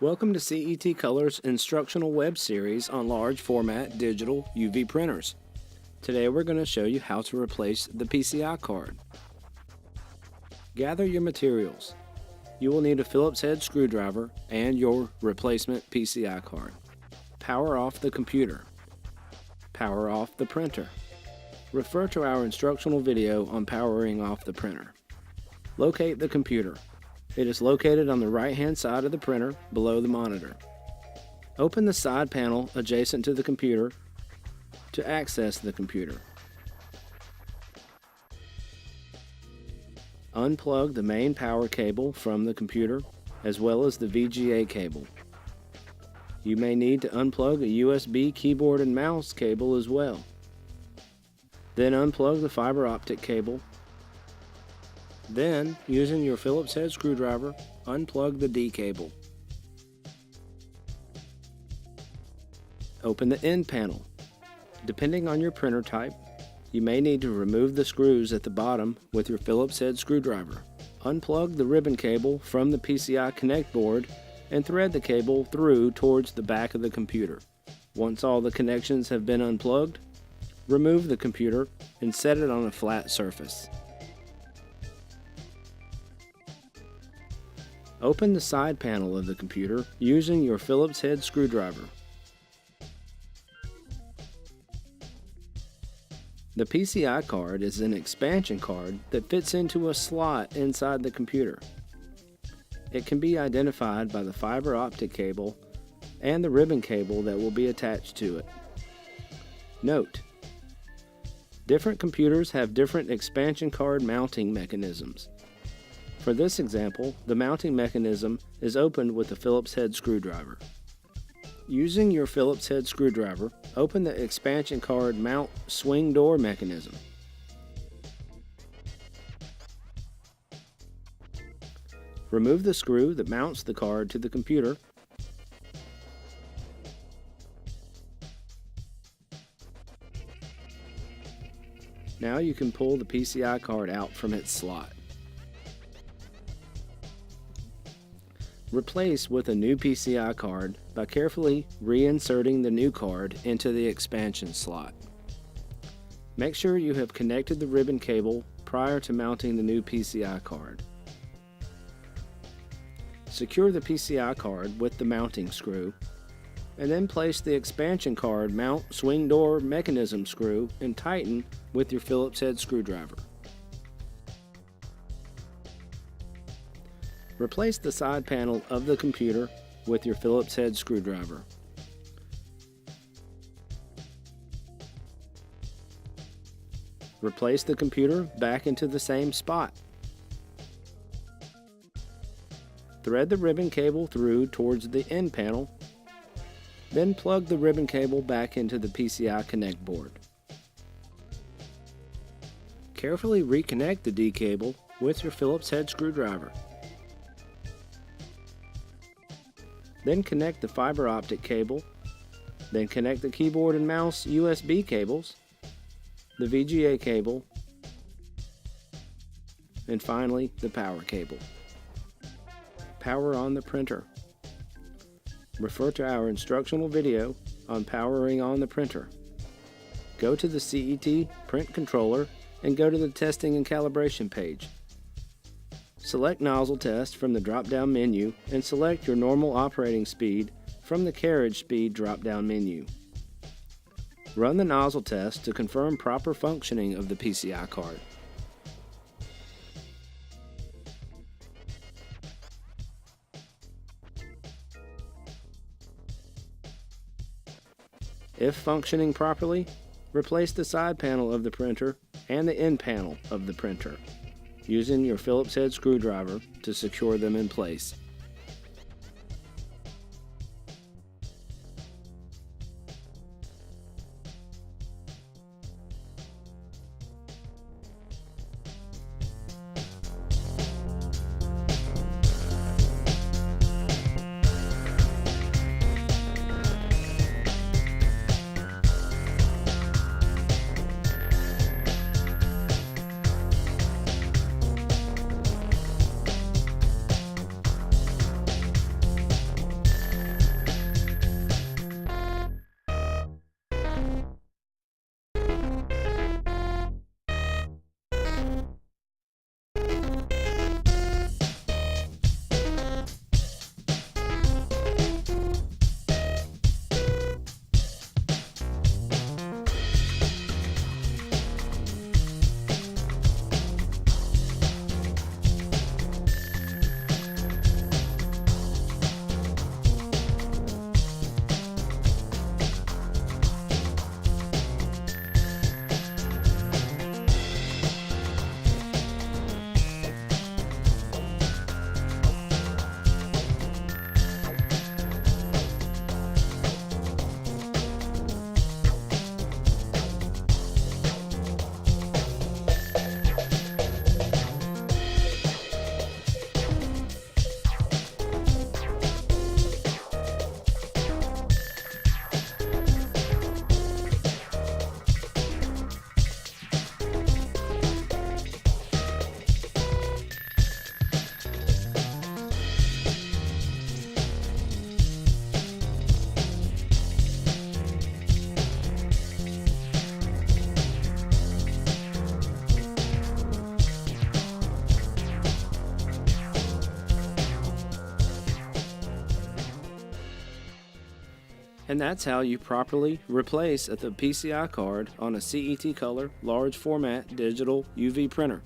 Welcome to CET Color's instructional web series on large format digital UV printers. Today we're going to show you how to replace the PCI card. Gather your materials. You will need a Phillips head screwdriver and your replacement PCI card. Power off the computer. Power off the printer. Refer to our instructional video on powering off the printer. Locate the computer. It is located on the right-hand side of the printer below the monitor. Open the side panel adjacent to the computer to access the computer. Unplug the main power cable from the computer as well as the VGA cable. You may need to unplug a USB keyboard and mouse cable as well. Then unplug the fiber optic cable. Then, using your Phillips head screwdriver, unplug the D cable. Open the end panel. Depending on your printer type, you may need to remove the screws at the bottom with your Phillips head screwdriver. Unplug the ribbon cable from the PCI Connect board and thread the cable through towards the back of the computer. Once all the connections have been unplugged, remove the computer and set it on a flat surface. Open the side panel of the computer using your Phillips head screwdriver. The PCI card is an expansion card that fits into a slot inside the computer. It can be identified by the fiber optic cable and the ribbon cable that will be attached to it. Note: different computers have different expansion card mounting mechanisms. For this example, the mounting mechanism is opened with the Phillips head screwdriver. Using your Phillips head screwdriver, open the expansion card mount swing door mechanism. Remove the screw that mounts the card to the computer. Now you can pull the PCI card out from its slot. Replace with a new PCI card by carefully reinserting the new card into the expansion slot. Make sure you have connected the ribbon cable prior to mounting the new PCI card. Secure the PCI card with the mounting screw, and then place the expansion card mount swing door mechanism screw and tighten with your Phillips head screwdriver. Replace the side panel of the computer with your Phillips head screwdriver. Replace the computer back into the same spot. Thread the ribbon cable through towards the end panel, then plug the ribbon cable back into the PCI Connect board. Carefully reconnect the D cable with your Phillips head screwdriver. Then connect the fiber optic cable, then connect the keyboard and mouse USB cables, the VGA cable, and finally the power cable. Power on the printer. Refer to our instructional video on powering on the printer. Go to the CET print controller and go to the testing and calibration page. Select nozzle test from the drop-down menu and select your normal operating speed from the carriage speed drop-down menu. Run the nozzle test to confirm proper functioning of the PCI card. If functioning properly, replace the side panel of the printer and the end panel of the printer, using your Phillips head screwdriver to secure them in place. And that's how you properly replace the PCI card on a CET color large format digital UV printer.